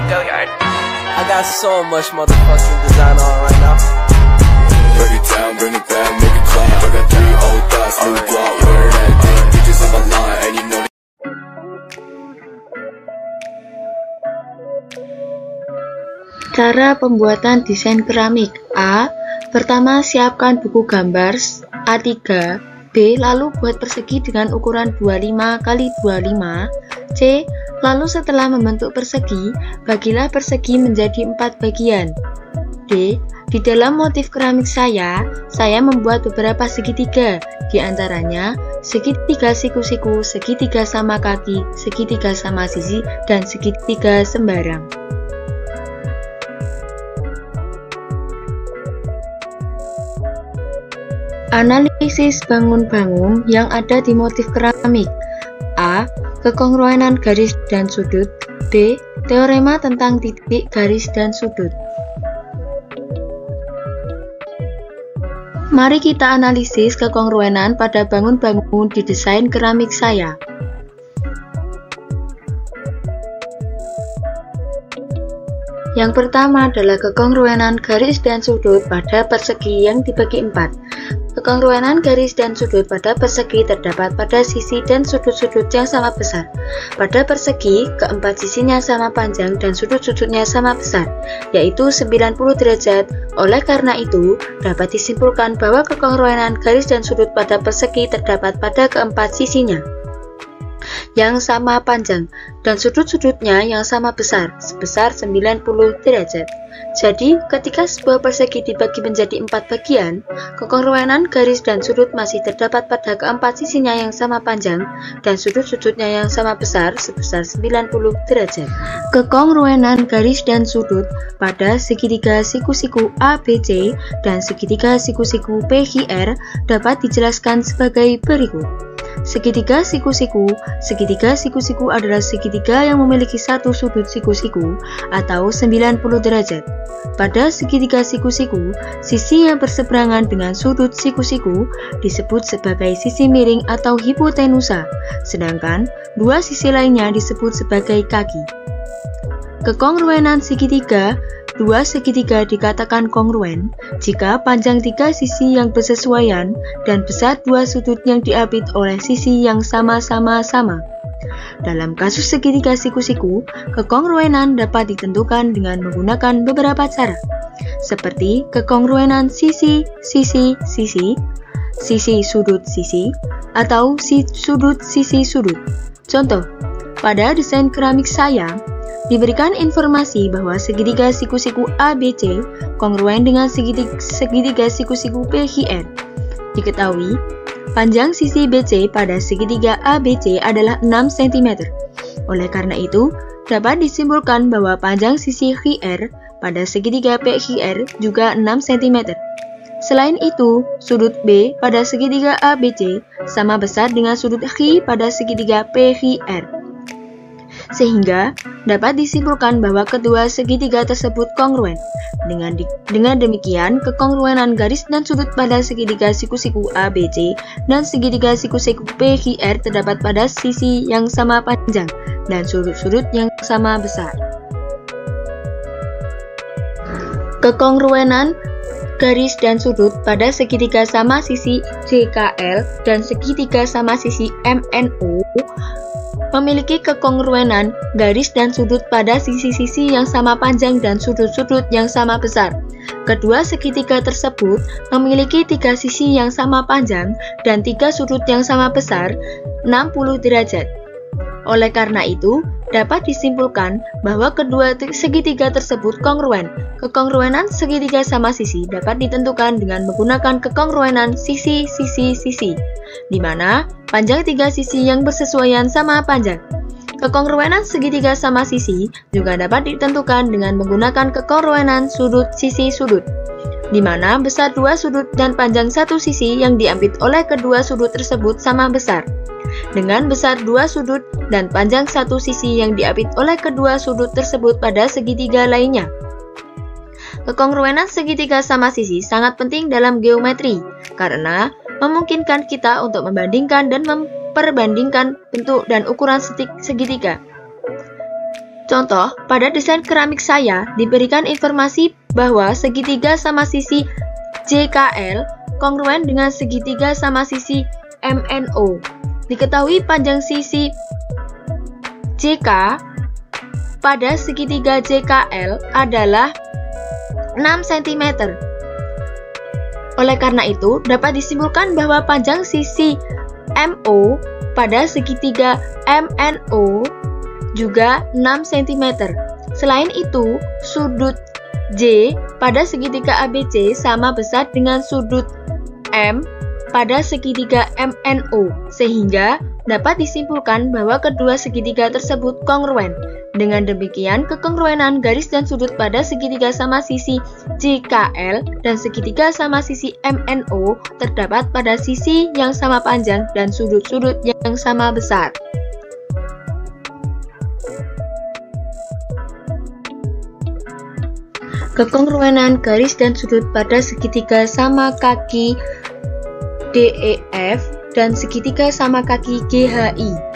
I got so much motherfucking design on right now. Break it down, bring it back, make it clap. I got 3 old thoughts, new guap, wear that thing. Bitches on my line, and you know. Cara pembuatan desain keramik. A. Pertama, siapkan buku gambar A3. B. Lalu buat persegi dengan ukuran 25 x 25. C. Lalu setelah membentuk persegi, bagilah persegi menjadi 4 bagian. D. Di dalam motif keramik saya membuat beberapa segitiga, di antaranya segitiga siku-siku, segitiga sama kaki, segitiga sama sisi, dan segitiga sembarang. Analisis bangun-bangun yang ada di motif keramik. A. Kekongruenan garis dan sudut. B. Teorema tentang titik, garis, dan sudut. Mari kita analisis kekongruenan pada bangun-bangun di desain keramik saya. Yang pertama adalah kekongruenan garis dan sudut pada persegi yang dibagi 4. Kekongruenan garis dan sudut pada persegi terdapat pada sisi dan sudut-sudut yang sama besar. Pada persegi, keempat sisinya sama panjang dan sudut-sudutnya sama besar, yaitu 90 derajat. Oleh karena itu, dapat disimpulkan bahwa kekongruenan garis dan sudut pada persegi terdapat pada keempat sisinya yang sama panjang dan sudut-sudutnya yang sama besar, sebesar 90 derajat. Jadi, ketika sebuah persegi dibagi menjadi 4 bagian, kekongruenan garis dan sudut masih terdapat pada keempat sisinya yang sama panjang dan sudut-sudutnya yang sama besar, sebesar 90 derajat. Kekongruenan garis dan sudut pada segitiga siku-siku ABC dan segitiga siku-siku PQR dapat dijelaskan sebagai berikut. Segitiga siku-siku adalah segitiga yang memiliki satu sudut siku-siku atau 90 derajat. Pada segitiga siku-siku, sisi yang berseberangan dengan sudut siku-siku disebut sebagai sisi miring atau hipotenusa, sedangkan dua sisi lainnya disebut sebagai kaki. Kekongruenan segitiga. Dua segitiga dikatakan kongruen jika panjang tiga sisi yang bersesuaian dan besar dua sudut yang diapit oleh sisi yang sama-sama sama. Dalam kasus segitiga siku-siku, kekongruenan dapat ditentukan dengan menggunakan beberapa cara, seperti kekongruenan sisi-sisi, sisi-sudut sisi, atau sudut sisi sudut. Contoh, pada desain keramik saya, diberikan informasi bahwa segitiga siku-siku ABC kongruen dengan segitiga siku-siku PQR. Diketahui, panjang sisi BC pada segitiga ABC adalah 6 cm. Oleh karena itu, dapat disimpulkan bahwa panjang sisi QR pada segitiga PQR juga 6 cm. Selain itu, sudut B pada segitiga ABC sama besar dengan sudut Q pada segitiga PQR. Sehingga dapat disimpulkan bahwa kedua segitiga tersebut kongruen. Dengan demikian, kekongruenan garis dan sudut pada segitiga siku-siku ABC dan segitiga siku-siku PQR terdapat pada sisi yang sama panjang dan sudut-sudut yang sama besar. Kekongruenan garis dan sudut pada segitiga sama sisi JKL dan segitiga sama sisi MNO memiliki kekongruenan garis dan sudut pada sisi-sisi yang sama panjang dan sudut-sudut yang sama besar. Kedua segitiga tersebut memiliki 3 sisi yang sama panjang dan 3 sudut yang sama besar, 60 derajat. Oleh karena itu, dapat disimpulkan bahwa kedua segitiga tersebut kongruen. Kekongruenan segitiga sama sisi dapat ditentukan dengan menggunakan kekongruenan sisi-sisi-sisi, di mana panjang 3 sisi yang bersesuaian sama panjang. Kekongruenan segitiga sama sisi juga dapat ditentukan dengan menggunakan kekongruenan sudut sisi-sudut, di mana besar 2 sudut dan panjang 1 sisi yang diapit oleh kedua sudut tersebut sama besar, dengan besar 2 sudut dan panjang 1 sisi yang diapit oleh kedua sudut tersebut pada segitiga lainnya. Kekongruenan segitiga sama sisi sangat penting dalam geometri karena memungkinkan kita untuk membandingkan dan memperbandingkan bentuk dan ukuran segitiga. Contoh, pada desain keramik saya diberikan informasi bahwa segitiga sama sisi JKL kongruen dengan segitiga sama sisi MNO. Diketahui panjang sisi JK pada segitiga JKL adalah 6 cm. Oleh karena itu, dapat disimpulkan bahwa panjang sisi MO pada segitiga MNO juga 6 cm. Selain itu, sudut J pada segitiga ABC sama besar dengan sudut M pada segitiga MNO, sehingga dapat disimpulkan bahwa kedua segitiga tersebut kongruen. Dengan demikian, kekongruenan garis dan sudut pada segitiga sama sisi JKL dan segitiga sama sisi MNO terdapat pada sisi yang sama panjang dan sudut-sudut yang sama besar. Kekongruenan garis dan sudut pada segitiga sama kaki DEF dan segitiga sama kaki GHI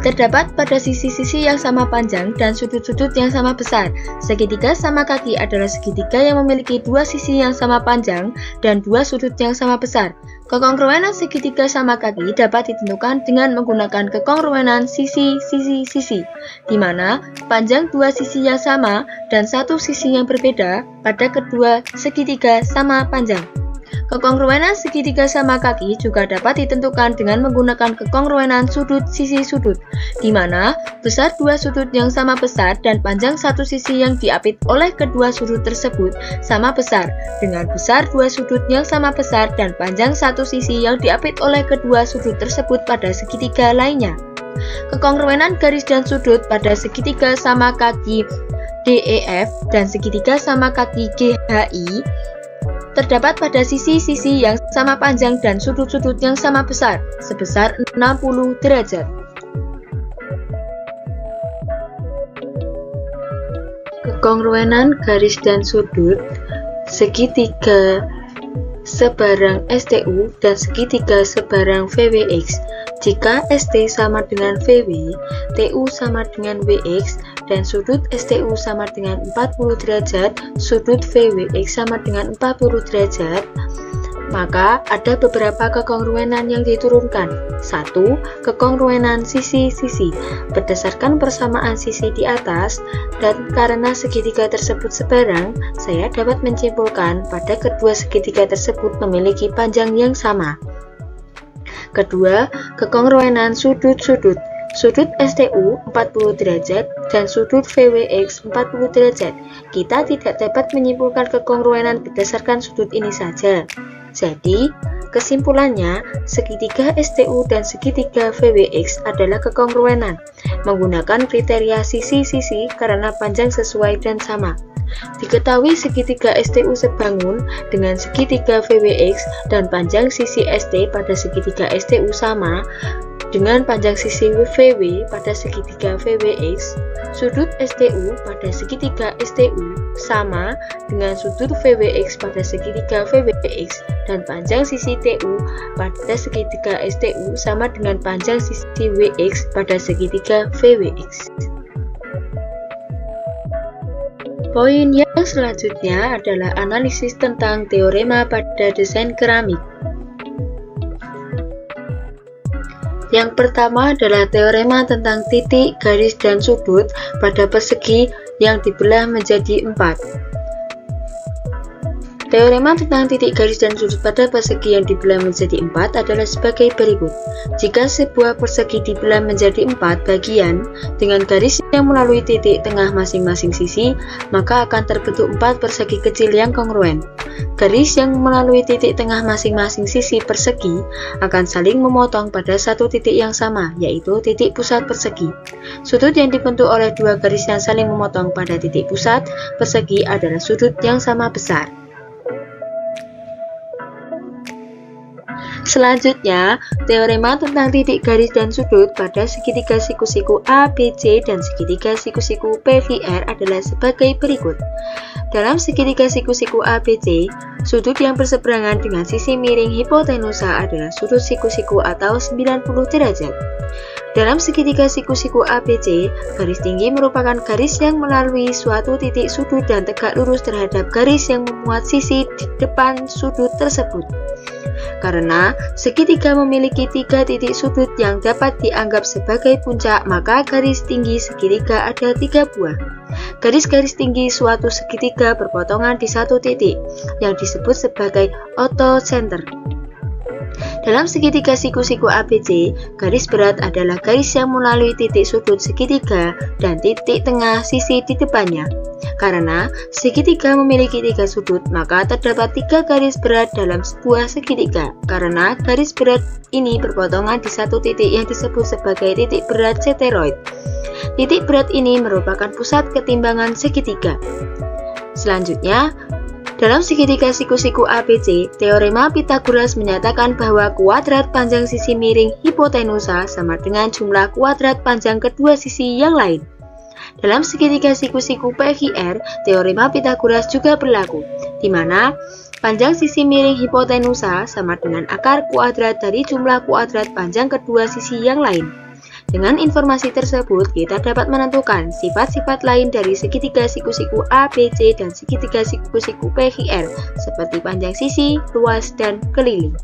terdapat pada sisi-sisi yang sama panjang dan sudut-sudut yang sama besar. Segitiga sama kaki adalah segitiga yang memiliki dua sisi yang sama panjang dan dua sudut yang sama besar. Kekongruenan segitiga sama kaki dapat ditentukan dengan menggunakan kekongruenan sisi-sisi-sisi, di mana panjang dua sisi yang sama dan satu sisi yang berbeda pada kedua segitiga sama panjang. Kekongruenan segitiga sama kaki juga dapat ditentukan dengan menggunakan kekongruenan sudut sisi sudut, di mana besar dua sudut yang sama besar dan panjang satu sisi yang diapit oleh kedua sudut tersebut sama besar, dengan besar dua sudut yang sama besar dan panjang satu sisi yang diapit oleh kedua sudut tersebut pada segitiga lainnya. Kekongruenan garis dan sudut pada segitiga sama kaki DEF dan segitiga sama kaki GHI terdapat pada sisi-sisi yang sama panjang dan sudut-sudut yang sama besar, sebesar 60 derajat. Kekongruenan garis dan sudut segitiga sebarang STU dan segitiga sebarang VWX. Jika ST sama dengan VW, TU sama dengan WX, dan sudut STU sama dengan 40 derajat, sudut VWX sama dengan 40 derajat, maka ada beberapa kekongruenan yang diturunkan. 1. Kekongruenan sisi-sisi. Berdasarkan persamaan sisi di atas, dan karena segitiga tersebut sebarang, saya dapat menyimpulkan pada kedua segitiga tersebut memiliki panjang yang sama. Kedua, kekongruenan sudut-sudut. Sudut STU 40 derajat dan sudut VWX 40 derajat. Kita tidak dapat menyimpulkan kekongruenan berdasarkan sudut ini saja. Jadi, kesimpulannya, segitiga STU dan segitiga VWX adalah kekongruenan, menggunakan kriteria sisi-sisi karena panjang sesuai dan sama. Diketahui segitiga STU sebangun dengan segitiga VWX dan panjang sisi ST pada segitiga STU sama dengan panjang sisi VW pada segitiga VWX. Sudut STU pada segitiga STU sama dengan sudut VWX pada segitiga VWX, dan panjang sisi TU pada segitiga STU sama dengan panjang sisi WX pada segitiga VWX. Poin yang selanjutnya adalah analisis tentang teorema pada desain keramik. Yang pertama adalah teorema tentang titik, garis, dan sudut pada persegi yang dibelah menjadi 4. Teorema tentang titik, garis, dan sudut pada persegi yang dibelah menjadi 4 adalah sebagai berikut. Jika sebuah persegi dibelah menjadi 4 bagian dengan garis yang melalui titik tengah masing-masing sisi, maka akan terbentuk 4 persegi kecil yang kongruen. Garis yang melalui titik tengah masing-masing sisi persegi akan saling memotong pada satu titik yang sama, yaitu titik pusat persegi. Sudut yang dibentuk oleh dua garis yang saling memotong pada titik pusat persegi adalah sudut yang sama besar. Selanjutnya, teorema tentang titik, garis, dan sudut pada segitiga siku-siku ABC dan segitiga siku-siku PVR adalah sebagai berikut. Dalam segitiga siku-siku ABC, sudut yang berseberangan dengan sisi miring hipotenusa adalah sudut siku-siku atau 90 derajat. Dalam segitiga siku-siku ABC, garis tinggi merupakan garis yang melalui suatu titik sudut dan tegak lurus terhadap garis yang memuat sisi di depan sudut tersebut. Karena segitiga memiliki 3 titik sudut yang dapat dianggap sebagai puncak, maka garis tinggi segitiga ada 3 buah. Garis-garis tinggi suatu segitiga berpotongan di satu titik, yang disebut sebagai orthocenter. Dalam segitiga siku-siku ABC, garis berat adalah garis yang melalui titik sudut segitiga dan titik tengah sisi di depannya. Karena segitiga memiliki 3 sudut, maka terdapat 3 garis berat dalam sebuah segitiga. Karena garis berat ini berpotongan di satu titik yang disebut sebagai titik berat seteroid. Titik berat ini merupakan pusat ketimbangan segitiga. Selanjutnya, dalam segitiga siku-siku ABC, teorema Pythagoras menyatakan bahwa kuadrat panjang sisi miring hipotenusa sama dengan jumlah kuadrat panjang kedua sisi yang lain. Dalam segitiga siku-siku PQR, teorema Pythagoras juga berlaku, di mana panjang sisi miring hipotenusa sama dengan akar kuadrat dari jumlah kuadrat panjang kedua sisi yang lain. Dengan informasi tersebut, kita dapat menentukan sifat-sifat lain dari segitiga siku-siku ABC dan segitiga siku-siku PQR, seperti panjang sisi, luas, dan keliling.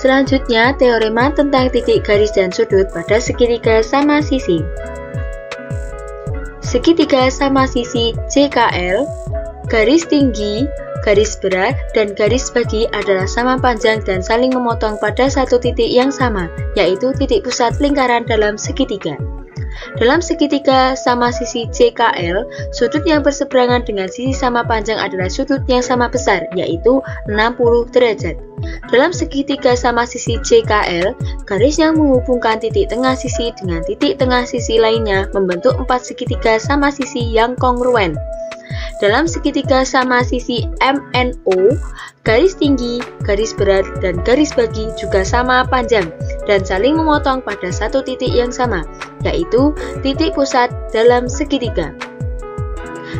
Selanjutnya, teorema tentang titik garis dan sudut pada segitiga sama sisi. Segitiga sama sisi JKL, garis tinggi, garis berat, dan garis bagi adalah sama panjang dan saling memotong pada satu titik yang sama, yaitu titik pusat lingkaran dalam segitiga. Dalam segitiga sama sisi JKL, sudut yang berseberangan dengan sisi sama panjang adalah sudut yang sama besar, yaitu 60 derajat. Dalam segitiga sama sisi JKL, garis yang menghubungkan titik tengah sisi dengan titik tengah sisi lainnya membentuk 4 segitiga sama sisi yang kongruen. Dalam segitiga sama sisi MNO, garis tinggi, garis berat, dan garis bagi juga sama panjang dan saling memotong pada satu titik yang sama, yaitu titik pusat dalam segitiga.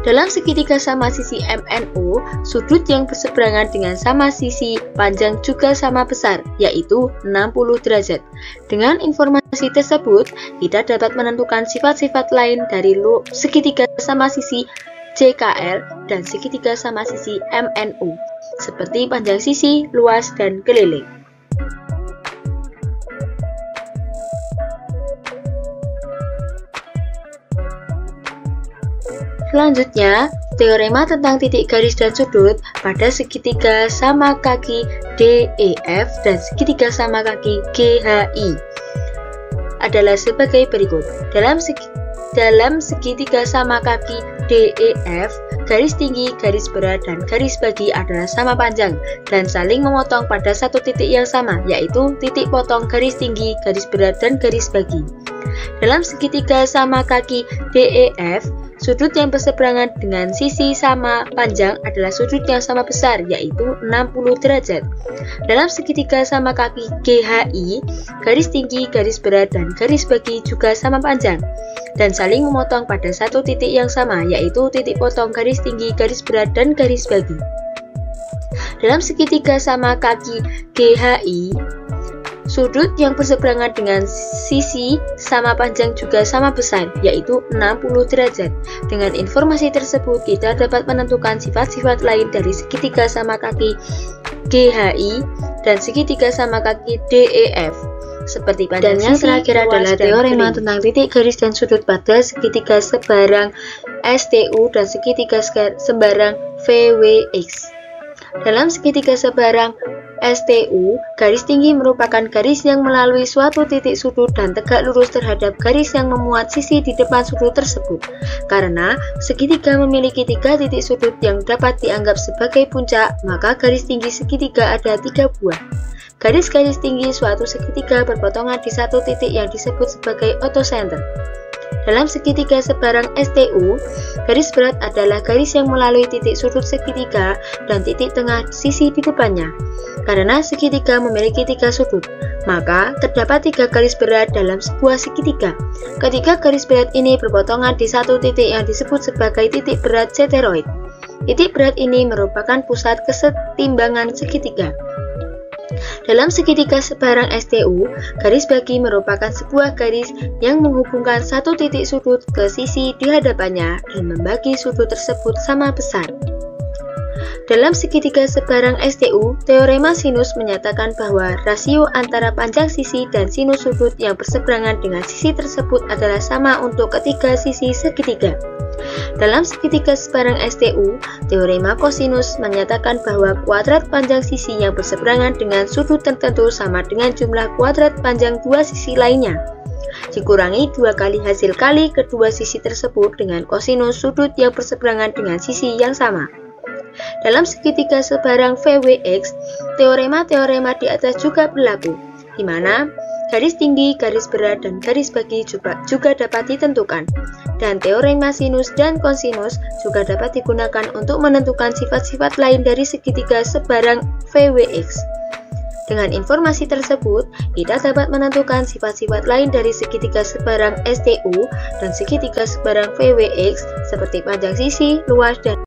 Dalam segitiga sama sisi MNO, sudut yang berseberangan dengan sama sisi panjang juga sama besar, yaitu 60 derajat. Dengan informasi tersebut, kita dapat menentukan sifat-sifat lain dari segitiga sama sisi JKL dan segitiga sama sisi MNO, seperti panjang sisi, luas, dan keliling. Selanjutnya, teorema tentang titik garis dan sudut pada segitiga sama kaki DEF dan segitiga sama kaki GHI adalah sebagai berikut. Dalam segitiga sama kaki DEF, garis tinggi, garis berat, dan garis bagi adalah sama panjang dan saling memotong pada satu titik yang sama, yaitu titik potong garis tinggi, garis berat, dan garis bagi. Dalam segitiga sama kaki DEF, sudut yang berseberangan dengan sisi sama panjang adalah sudut yang sama besar, yaitu 60 derajat. Dalam segitiga sama kaki GHI, garis tinggi, garis berat, dan garis bagi juga sama panjang dan saling memotong pada satu titik yang sama, yaitu titik potong garis tinggi, garis berat, dan garis bagi. Dalam segitiga sama kaki GHI, sudut yang berseberangan dengan sisi sama panjang juga sama besar, yaitu 60 derajat. Dengan informasi tersebut, kita dapat menentukan sifat-sifat lain dari segitiga sama kaki GHI dan segitiga sama kaki DEF, seperti panjang sisi. Dan yang terakhir adalah teorema tentang titik garis dan sudut pada segitiga sebarang STU dan segitiga sembarang VWX. Dalam segitiga sebarang STU, garis tinggi merupakan garis yang melalui suatu titik sudut dan tegak lurus terhadap garis yang memuat sisi di depan sudut tersebut. Karena segitiga memiliki 3 titik sudut yang dapat dianggap sebagai puncak, maka garis tinggi segitiga ada 3 buah. Garis-garis tinggi suatu segitiga berpotongan di satu titik yang disebut sebagai orthocenter. Dalam segitiga sebarang STU, garis berat adalah garis yang melalui titik sudut segitiga dan titik tengah sisi di depannya. Karena segitiga memiliki 3 sudut, maka terdapat 3 garis berat dalam sebuah segitiga. Ketiga garis berat ini berpotongan di satu titik yang disebut sebagai titik berat seteroid. Titik berat ini merupakan pusat kesetimbangan segitiga. Dalam segitiga sebarang STU, garis bagi merupakan sebuah garis yang menghubungkan satu titik sudut ke sisi di hadapannya dan membagi sudut tersebut sama besar. Dalam segitiga sebarang STU, teorema sinus menyatakan bahwa rasio antara panjang sisi dan sinus sudut yang berseberangan dengan sisi tersebut adalah sama untuk ketiga sisi segitiga. Dalam segitiga sebarang STU, teorema kosinus menyatakan bahwa kuadrat panjang sisi yang berseberangan dengan sudut tertentu sama dengan jumlah kuadrat panjang dua sisi lainnya, dikurangi 2 kali hasil kali kedua sisi tersebut dengan kosinus sudut yang berseberangan dengan sisi yang sama. Dalam segitiga sebarang VWX, teorema-teorema di atas juga berlaku, di mana garis tinggi, garis berat, dan garis bagi juga dapat ditentukan, dan teorema sinus dan kosinus juga dapat digunakan untuk menentukan sifat-sifat lain dari segitiga sebarang VWX. Dengan informasi tersebut, kita dapat menentukan sifat-sifat lain dari segitiga sebarang STU dan segitiga sebarang VWX seperti panjang sisi, luas, dan